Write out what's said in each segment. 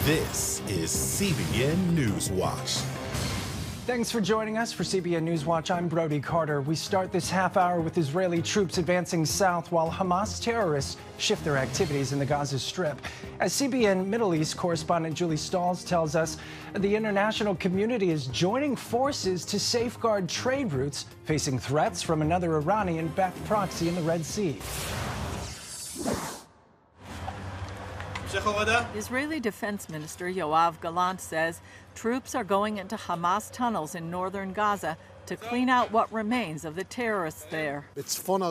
This is CBN NewsWatch. Thanks for joining us for CBN NewsWatch. I'm Brody Carter. We start this half hour with Israeli troops advancing south while Hamas terrorists shift their activities in the Gaza Strip. As CBN Middle East correspondent Julie Stalls tells us, the international community is joining forces to safeguard trade routes facing threats from another Iranian-backed proxy in the Red Sea. Israeli Defense Minister Yoav Gallant says troops are going into Hamas tunnels in northern Gaza to clean out what remains of the terrorists there. It's Fona.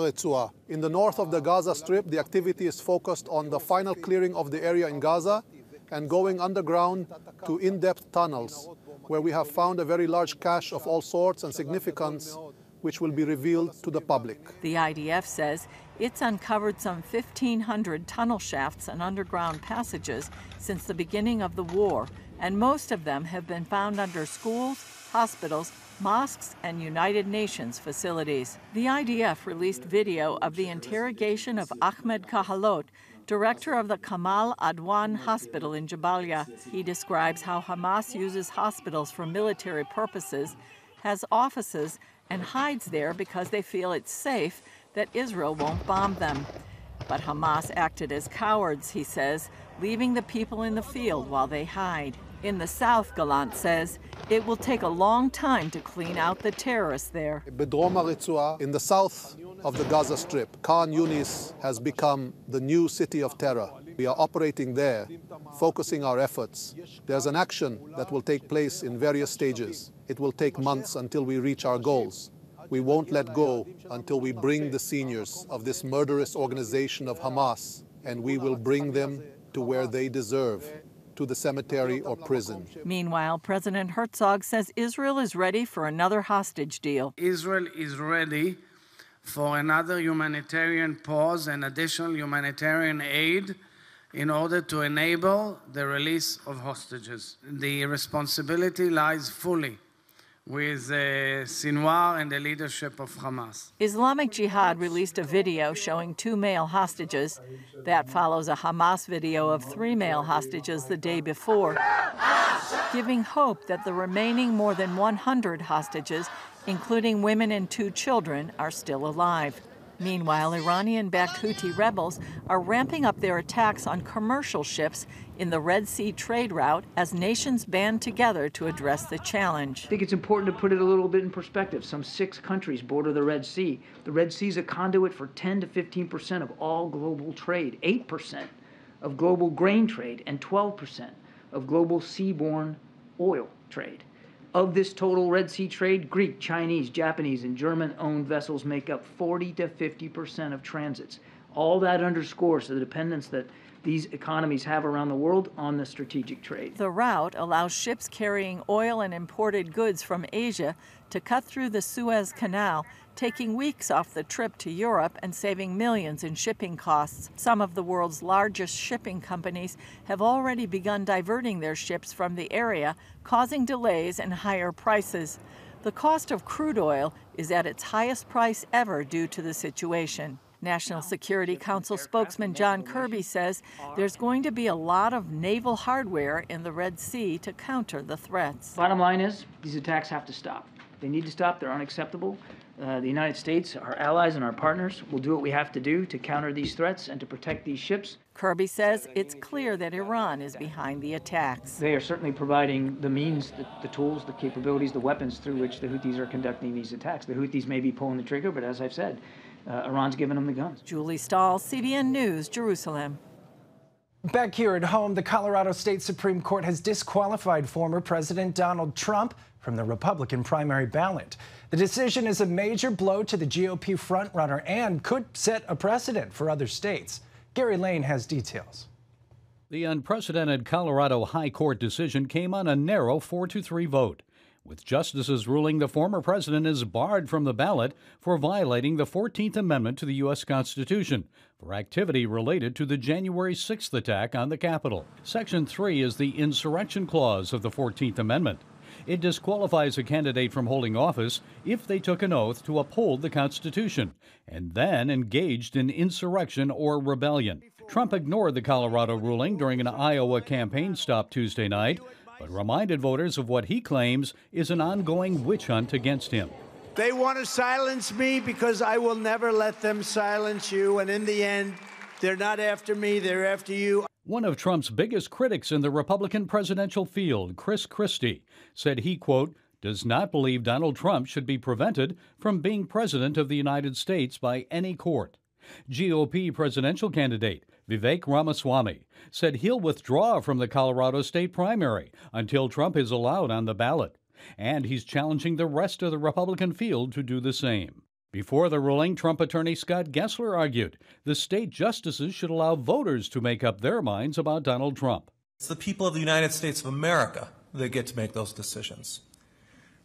In the north of the Gaza Strip, the activity is focused on the final clearing of the area in Gaza and going underground to in-depth tunnels, where we have found a very large cache of all sorts and significance, which will be revealed to the public. The IDF says it's uncovered some 1,500 tunnel shafts and underground passages since the beginning of the war, and most of them have been found under schools, hospitals, mosques, and United Nations facilities. The IDF released video of the interrogation of Ahmed Kahalot, director of the Kamal Adwan Hospital in Jabalia. He describes how Hamas uses hospitals for military purposes, has offices, and hides there because they feel it's safe that Israel won't bomb them. But Hamas acted as cowards, he says, leaving the people in the field while they hide. In the south, Gallant says, it will take a long time to clean out the terrorists there. In the south of the Gaza Strip, Khan Yunis has become the new city of terror. We are operating there, focusing our efforts. There's an action that will take place in various stages. It will take months until we reach our goals. We won't let go until we bring the seniors of this murderous organization of Hamas, and we will bring them to where they deserve, to the cemetery or prison. Meanwhile, President Herzog says Israel is ready for another hostage deal. Israel is ready for another humanitarian pause and additional humanitarian aid in order to enable the release of hostages. The responsibility lies fully with Sinwar and the leadership of Hamas. Islamic Jihad released a video showing 2 male hostages. That follows a Hamas video of 3 male hostages the day before, giving hope that the remaining more than 100 hostages, including women and 2 children, are still alive. Meanwhile, Iranian-backed Houthi rebels are ramping up their attacks on commercial ships in the Red Sea trade route as nations band together to address the challenge. I think it's important to put it a little bit in perspective. Some 6 countries border the Red Sea. The Red Sea is a conduit for 10 to 15% of all global trade, 8% of global grain trade, and 12% of global seaborne oil trade. Of this total Red Sea trade, Greek, Chinese, Japanese, and German-owned vessels make up 40 to 50% of transits. All that underscores the dependence that these economies have around the world on the strategic trade. The route allows ships carrying oil and imported goods from Asia to cut through the Suez Canal, taking weeks off the trip to Europe and saving millions in shipping costs. Some of the world's largest shipping companies have already begun diverting their ships from the area, causing delays and higher prices. The cost of crude oil is at its highest price ever due to the situation. National Security Council spokesman John Kirby says there's going to be a lot of naval hardware in the Red Sea to counter the threats. Bottom line is, these attacks have to stop. They need to stop. They're unacceptable. The United States, our allies and our partners, will do what we have to do to counter these threats and to protect these ships. Kirby says it's clear that Iran is behind the attacks. They are certainly providing the means, the tools, the capabilities, the weapons through which the Houthis are conducting these attacks. The Houthis may be pulling the trigger, but as I've said, Iran's giving them the guns. Julie Stahl, CBN News, Jerusalem. Back here at home, the Colorado State Supreme Court has disqualified former President Donald Trump from the Republican primary ballot. The decision is a major blow to the GOP frontrunner and could set a precedent for other states. Gary Lane has details. The unprecedented Colorado High Court decision came on a narrow 4-3 vote, with justices ruling the former president is barred from the ballot for violating the 14th Amendment to the U.S. Constitution for activity related to the January 6th attack on the Capitol. Section 3 is the insurrection clause of the 14th Amendment. It disqualifies a candidate from holding office if they took an oath to uphold the Constitution and then engaged in insurrection or rebellion. Trump ignored the Colorado ruling during an Iowa campaign stop Tuesday night, but reminded voters of what he claims is an ongoing witch hunt against him. They want to silence me because I will never let them silence you. And in the end, they're not after me, they're after you. One of Trump's biggest critics in the Republican presidential field, Chris Christie, said he, quote, does not believe Donald Trump should be prevented from being president of the United States by any court. GOP presidential candidate Vivek Ramaswamy said he'll withdraw from the Colorado state primary until Trump is allowed on the ballot. And he's challenging the rest of the Republican field to do the same. Before the ruling, Trump attorney Scott Gessler argued the state justices should allow voters to make up their minds about Donald Trump. It's the people of the United States of America that get to make those decisions,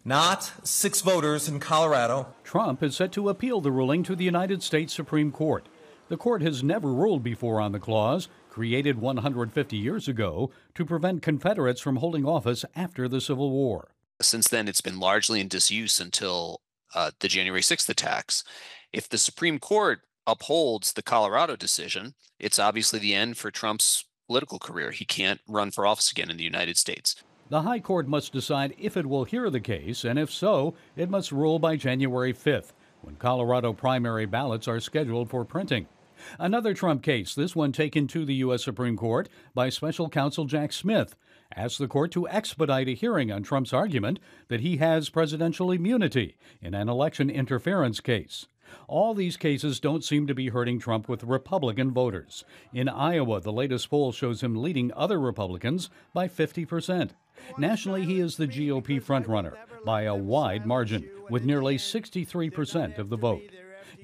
not 6 voters in Colorado. Trump is set to appeal the ruling to the United States Supreme Court. The court has never ruled before on the clause, created 150 years ago, to prevent Confederates from holding office after the Civil War. Since then, it's been largely in disuse until the January 6th attacks. If the Supreme Court upholds the Colorado decision, it's obviously the end for Trump's political career. He can't run for office again in the United States. The High Court must decide if it will hear the case, and if so, it must rule by January 5th, when Colorado primary ballots are scheduled for printing. Another Trump case, this one taken to the U.S. Supreme Court by special counsel Jack Smith, asked the court to expedite a hearing on Trump's argument that he has presidential immunity in an election interference case. All these cases don't seem to be hurting Trump with Republican voters. In Iowa, the latest poll shows him leading other Republicans by 50%. Nationally, he is the GOP frontrunner by a wide margin, with nearly 63% of the vote.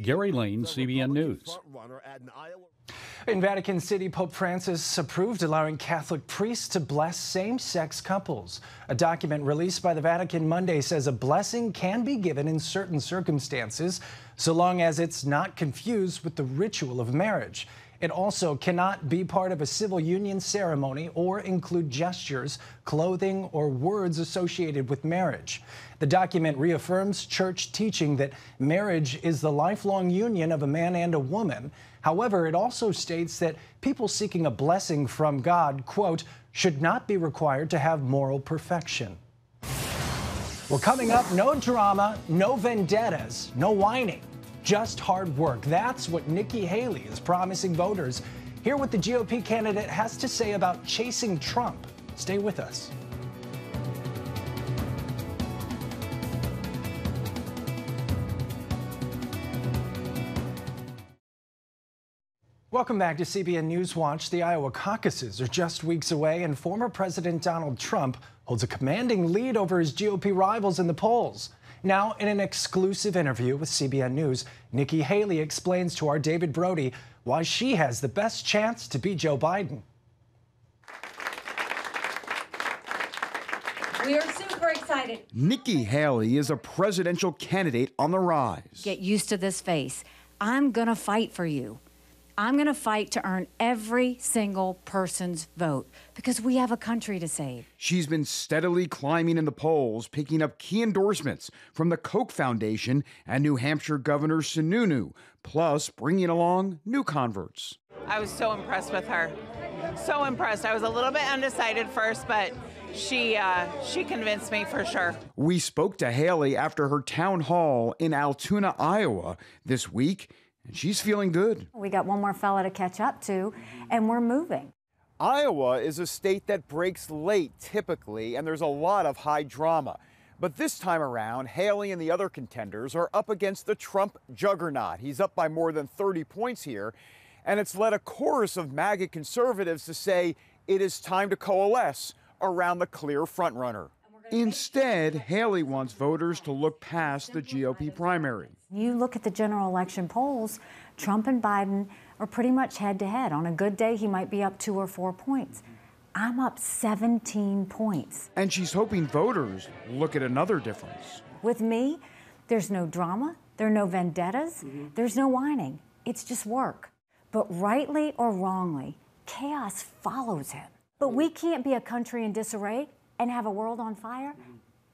Gary Lane, CBN News. In Vatican City, Pope Francis approved allowing Catholic priests to bless same-sex couples. A document released by the Vatican Monday says a blessing can be given in certain circumstances, so long as it's not confused with the ritual of marriage. It also cannot be part of a civil union ceremony or include gestures, clothing, or words associated with marriage. The document reaffirms church teaching that marriage is the lifelong union of a man and a woman. However, it also states that people seeking a blessing from God, quote, should not be required to have moral perfection. Well, coming up, no drama, no vendettas, no whining. Just hard work. That's what Nikki Haley is promising voters. Hear what the GOP candidate has to say about chasing Trump. Stay with us. Welcome back to CBN NewsWatch. The Iowa caucuses are just weeks away, and former President Donald Trump holds a commanding lead over his GOP rivals in the polls. Now, in an exclusive interview with CBN News, Nikki Haley explains to our David Brody why she has the best chance to beat Joe Biden. We are super excited. Nikki Haley is a presidential candidate on the rise. Get used to this face. I'm going to fight for you. I'm going to fight to earn every single person's vote because we have a country to save. She's been steadily climbing in the polls, picking up key endorsements from the Koch Foundation and New Hampshire Governor Sununu, plus bringing along new converts. I was so impressed with her. So impressed. I was a little bit undecided first, but she convinced me for sure. We spoke to Haley after her town hall in Altoona, Iowa this week. And she's feeling good. We got one more fella to catch up to, and we're moving. Iowa is a state that breaks late typically, and there's a lot of high drama. But this time around, Haley and the other contenders are up against the Trump juggernaut. He's up by more than 30 points here, and it's led a chorus of MAGA conservatives to say it is time to coalesce around the clear frontrunner. Instead, Haley wants voters to look past the GOP primary. You look at the general election polls, Trump and Biden are pretty much head-to-head. On a good day, he might be up 2 or 4 points. I'm up 17 points. And she's hoping voters look at another difference. With me, there's no drama, there are no vendettas, there's no whining. It's just work. But rightly or wrongly, chaos follows him. But we can't be a country in disarray and have a world on fire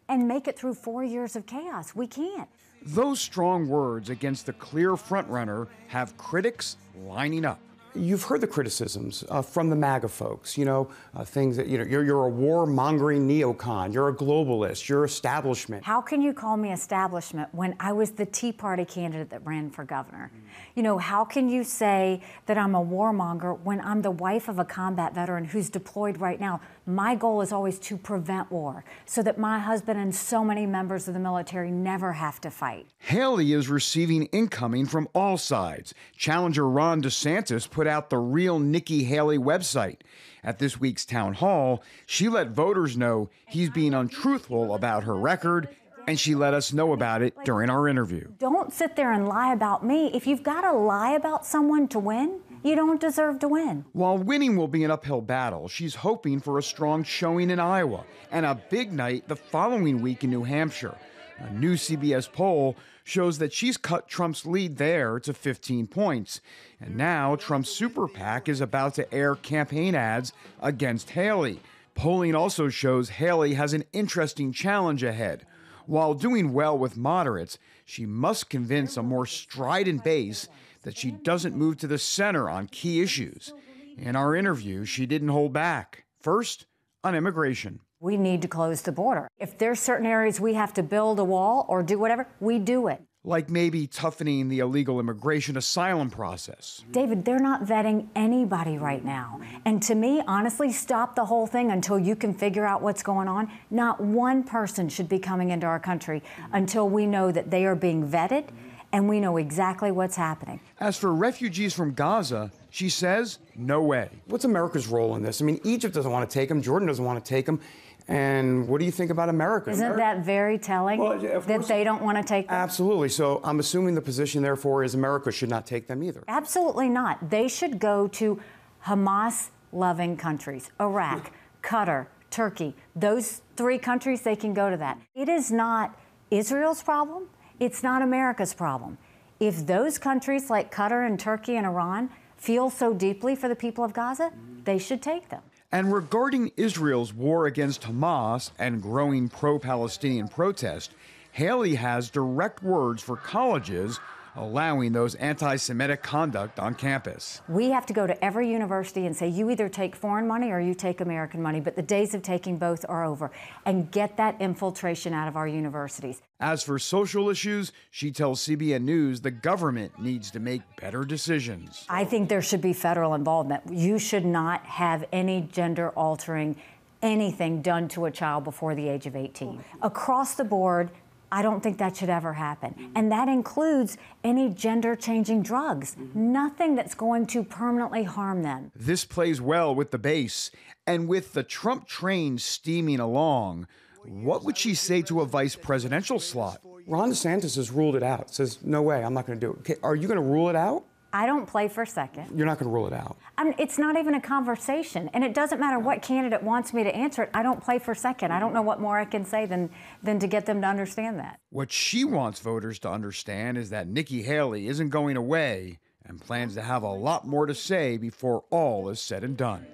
and make it through 4 years of chaos. We can't. Those strong words against the clear frontrunner have critics lining up. You've heard the criticisms from the MAGA folks, things that, you're a war-mongering neocon, you're a globalist, you're establishment. How can you call me establishment when I was the Tea Party candidate that ran for governor? How can you say that I'm a warmonger when I'm the wife of a combat veteran who's deployed right now? My goal is always to prevent war so that my husband and so many members of the military never have to fight. Haley is receiving incoming from all sides. Challenger Ron DeSantis put out the real Nikki Haley website. At this week's town hall, she let voters know he's being untruthful about her record, and she let us know about it during our interview. Don't sit there and lie about me. If you've got to lie about someone to win, you don't deserve to win. While winning will be an uphill battle, she's hoping for a strong showing in Iowa and a big night the following week in New Hampshire. A new CBS poll shows that she's cut Trump's lead there to 15 points. And now Trump's super PAC is about to air campaign ads against Haley. Polling also shows Haley has an interesting challenge ahead. While doing well with moderates, she must convince a more strident base that she doesn't move to the center on key issues. In our interview, she didn't hold back. First, on immigration. We need to close the border. If there's certain areas we have to build a wall or do whatever, we do it. Like maybe toughening the illegal immigration asylum process. David, they're not vetting anybody right now. And to me, honestly, stop the whole thing until you can figure out what's going on. Not one person should be coming into our country until we know that they are being vetted and we know exactly what's happening. As for refugees from Gaza, she says, no way. What's America's role in this? I mean, Egypt doesn't want to take them. Jordan doesn't want to take them. And what do you think about America? Isn't that very telling that they don't want to take them? Absolutely. So I'm assuming the position, therefore, is America should not take them either. Absolutely not. They should go to Hamas-loving countries, Iraq, Qatar, Turkey. Those three countries, they can go to that. It is not Israel's problem. It's not America's problem. If those countries like Qatar and Turkey and Iran feel so deeply for the people of Gaza, they should take them. And regarding Israel's war against Hamas and growing pro-Palestinian protest, Haley has direct words for colleges allowing those anti-Semitic conduct on campus. We have to go to every university and say, you either take foreign money or you take American money, but the days of taking both are over, and get that infiltration out of our universities. As for social issues, she tells CBN News the government needs to make better decisions. I think there should be federal involvement. You should not have any gender-altering anything done to a child before the age of 18. Across the board, I don't think that should ever happen. And that includes any gender-changing drugs. Nothing that's going to permanently harm them. This plays well with the base. And with the Trump train steaming along, what would she say to a vice presidential slot? Ron DeSantis has ruled it out. Says, no way, I'm not going to do it. Okay, are you going to rule it out? I don't play for second. You're not going to rule it out. It's not even a conversation. And it doesn't matter what candidate wants me to answer it. I don't play for second. I don't know what more I can say than to get them to understand that. What she wants voters to understand is that Nikki Haley isn't going away and plans to have a lot more to say before all is said and done.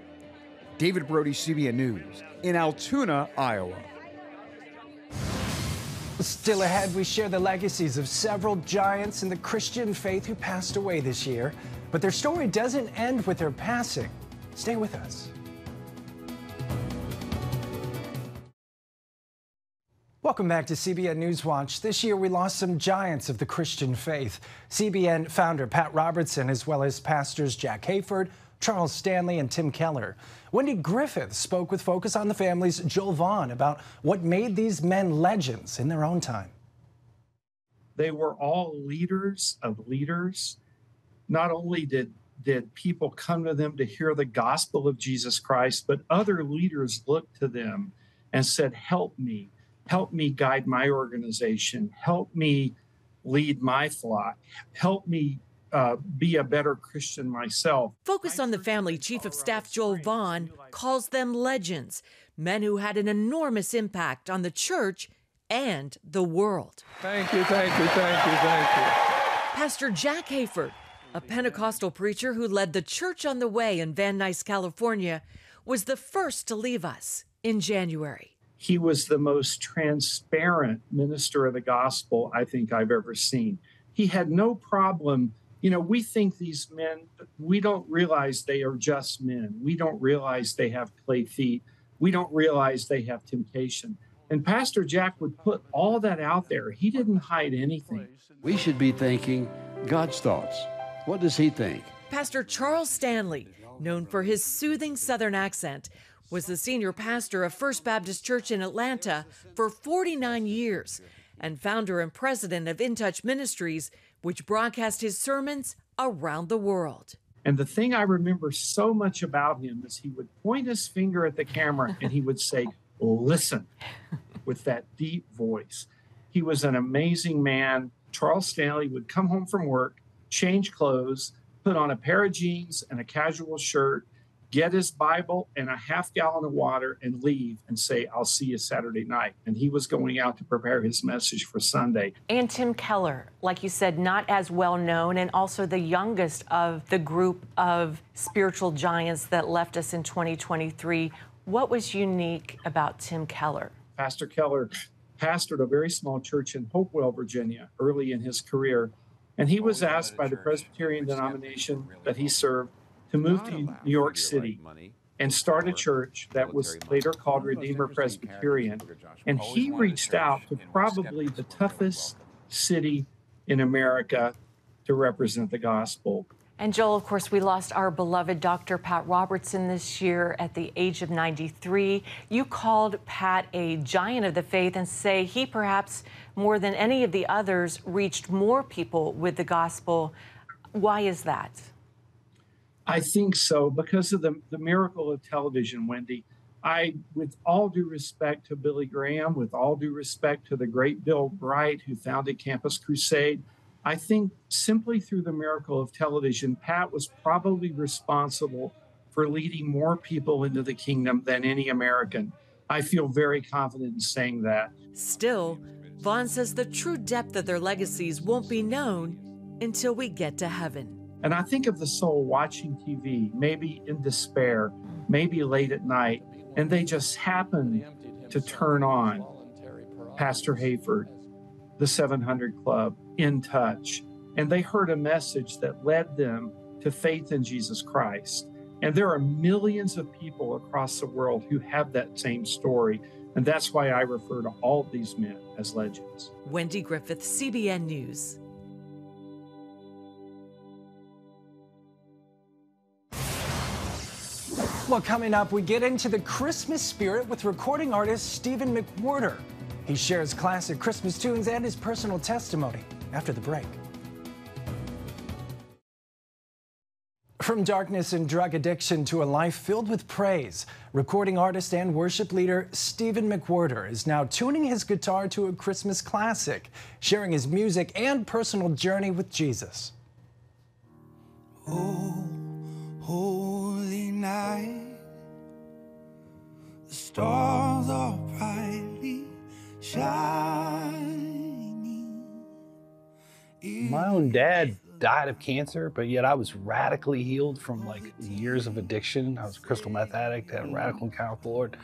David Brody, CBN News, in Altoona, Iowa. Still ahead, we share the legacies of several giants in the Christian faith who passed away this year. But their story doesn't end with their passing. Stay with us. Welcome back to CBN NewsWatch. This year, we lost some giants of the Christian faith. CBN founder Pat Robertson, as well as pastors Jack Hayford, Charles Stanley, and Tim Keller. Wendy Griffith spoke with Focus on the Family's Joel Vaughn about what made these men legends in their own time. They were all leaders of leaders. Not only did people come to them to hear the gospel of Jesus Christ, but other leaders looked to them and said, help me guide my organization, help me lead my flock, help me be a better Christian myself. Focus on the Family Chief of Staff Joel Vaughn calls them legends, men who had an enormous impact on the church and the world. Thank you, thank you, thank you, thank you. Pastor Jack Hayford, a Pentecostal preacher who led the Church on the Way in Van Nuys, California, was the first to leave us in January. He was the most transparent minister of the gospel I think I've ever seen. He had no problem You know, we think these men, we don't realize they are just men. We don't realize they have clay feet. We don't realize they have temptation. And Pastor Jack would put all that out there. He didn't hide anything. We should be thinking God's thoughts. What does he think? Pastor Charles Stanley, known for his soothing Southern accent, was the senior pastor of First Baptist Church in Atlanta for 49 years and founder and president of In Touch Ministries, which broadcast his sermons around the world. And the thing I remember so much about him is he would point his finger at the camera and he would say, listen, with that deep voice. He was an amazing man. Charles Stanley would come home from work, change clothes, put on a pair of jeans and a casual shirt, get his Bible and a half gallon of water and leave and say, I'll see you Saturday night. And he was going out to prepare his message for Sunday. And Tim Keller, like you said, not as well known and also the youngest of the group of spiritual giants that left us in 2023. What was unique about Tim Keller? Pastor Keller pastored a very small church in Hopewell, Virginia, early in his career. And he was asked by the Presbyterian denomination that he served to move to New York City and start a church that was later called Redeemer Presbyterian. And he reached out to probably the toughest city in America to represent the gospel. And Joel, of course, we lost our beloved Dr. Pat Robertson this year at the age of 93. You called Pat a giant of the faith and say he perhaps more than any of the others reached more people with the gospel. Why is that? I think so, because of the miracle of television, Wendy. With all due respect to Billy Graham, with all due respect to the great Bill Bright, who founded Campus Crusade, I think simply through the miracle of television, Pat was probably responsible for leading more people into the kingdom than any American. I feel very confident in saying that. Still, Vaughn says the true depth of their legacies won't be known until we get to heaven. And I think of the soul watching TV, maybe in despair, maybe late at night, and they just happen to turn on Pastor Hayford, the 700 Club, In Touch, and they heard a message that led them to faith in Jesus Christ. And there are millions of people across the world who have that same story, and that's why I refer to all of these men as legends. Wendy Griffith, CBN News. Well, coming up, we get into the Christmas spirit with recording artist Stephen McWhorter. He shares classic Christmas tunes and his personal testimony after the break. From darkness and drug addiction to a life filled with praise, recording artist and worship leader Stephen McWhorter is now tuning his guitar to a Christmas classic, sharing his music and personal journey with Jesus. Oh, holy night, the stars are brightly shining. My own dad died of cancer, but yet I was radically healed from like years of addiction. I was a crystal meth addict, had a radical encounter with the Lord.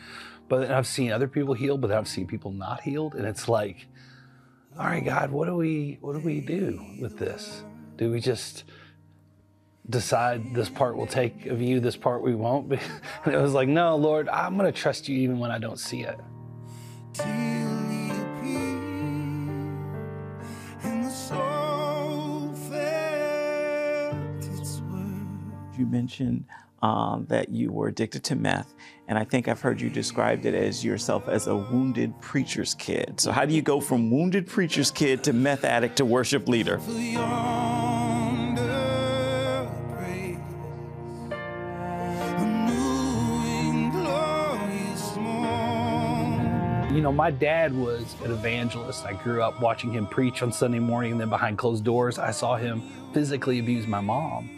But I've seen other people healed, but I've seen people not healed. And it's like, all right, God, what do we do with this? Do we just decide this part we'll take of you, this part we won't? And it was like, no, Lord, I'm gonna trust you even when I don't see it. You mentioned that you were addicted to meth, and I think I've heard you described it as yourself as a wounded preacher's kid. So how do you go from wounded preacher's kid to meth addict to worship leader? You know, my dad was an evangelist. I grew up watching him preach on Sunday morning, and then behind closed doors, I saw him physically abuse my mom.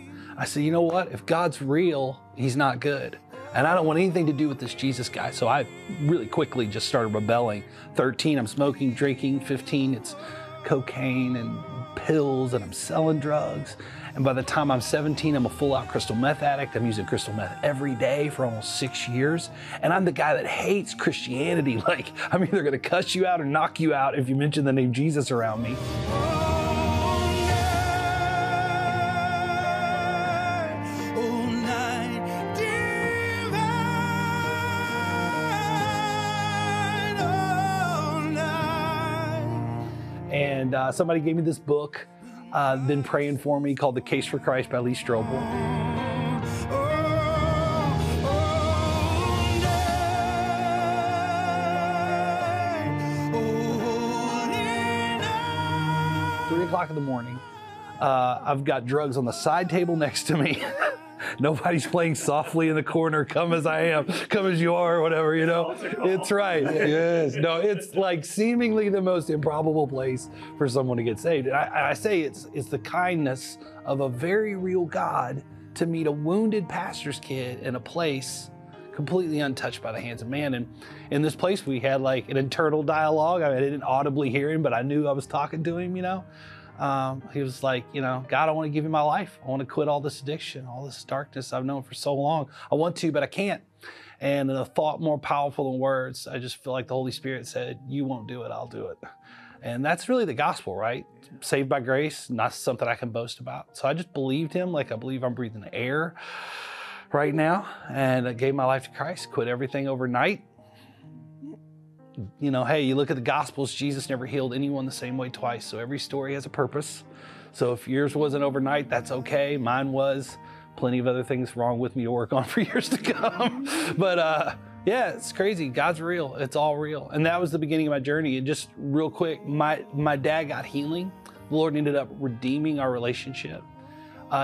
I said, you know what? If God's real, he's not good. And I don't want anything to do with this Jesus guy. So I really quickly just started rebelling. 13, I'm smoking, drinking. 15, it's cocaine and pills, and I'm selling drugs. And by the time I'm 17, I'm a full-out crystal meth addict. I'm using crystal meth every day for almost 6 years. And I'm the guy that hates Christianity. Like, I'm either gonna cuss you out or knock you out if you mention the name Jesus around me. And somebody gave me this book, been praying for me, called The Case for Christ by Lee Strobel. 3 o'clock in the morning. I've got drugs on the side table next to me. Nobody's playing softly in the corner, come as I am, come as you are, or whatever, you know. It's right. Yes. No, it's like seemingly the most improbable place for someone to get saved. And I say it's the kindness of a very real God to meet a wounded pastor's kid in a place completely untouched by the hands of man. And in this place, we had like an internal dialogue. I didn't audibly hear him, but I knew I was talking to him, you know. He was like, you know, God, I want to give you my life. I want to quit all this addiction, all this darkness I've known for so long. I want to, but I can't. And a thought more powerful than words, I just feel like the Holy Spirit said, you won't do it, I'll do it. And that's really the gospel, right? Saved by grace, not something I can boast about. So I just believed him like I believe I'm breathing air right now. And I gave my life to Christ, quit everything overnight. You know, hey, you look at the Gospels, Jesus never healed anyone the same way twice. So every story has a purpose. So if yours wasn't overnight, that's okay. Mine was. Plenty of other things wrong with me to work on for years to come. But yeah, it's crazy. God's real. It's all real. And that was the beginning of my journey. And just real quick, my dad got healing. The Lord ended up redeeming our relationship.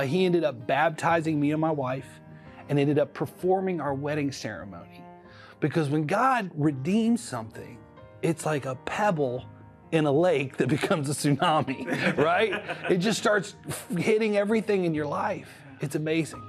He ended up baptizing me and my wife and ended up performing our wedding ceremony. Because when God redeems something, it's like a pebble in a lake that becomes a tsunami, right? It just starts hitting everything in your life. It's amazing.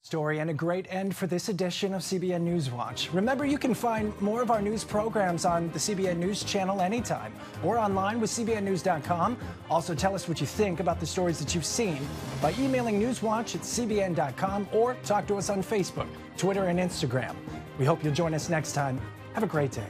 Story and a great end for this edition of CBN NewsWatch. Remember, you can find more of our news programs on the CBN News Channel anytime or online with cbnnews.com. Also, tell us what you think about the stories that you've seen by emailing newswatch@cbn.com or talk to us on Facebook, Twitter, and Instagram. We hope you'll join us next time. Have a great day.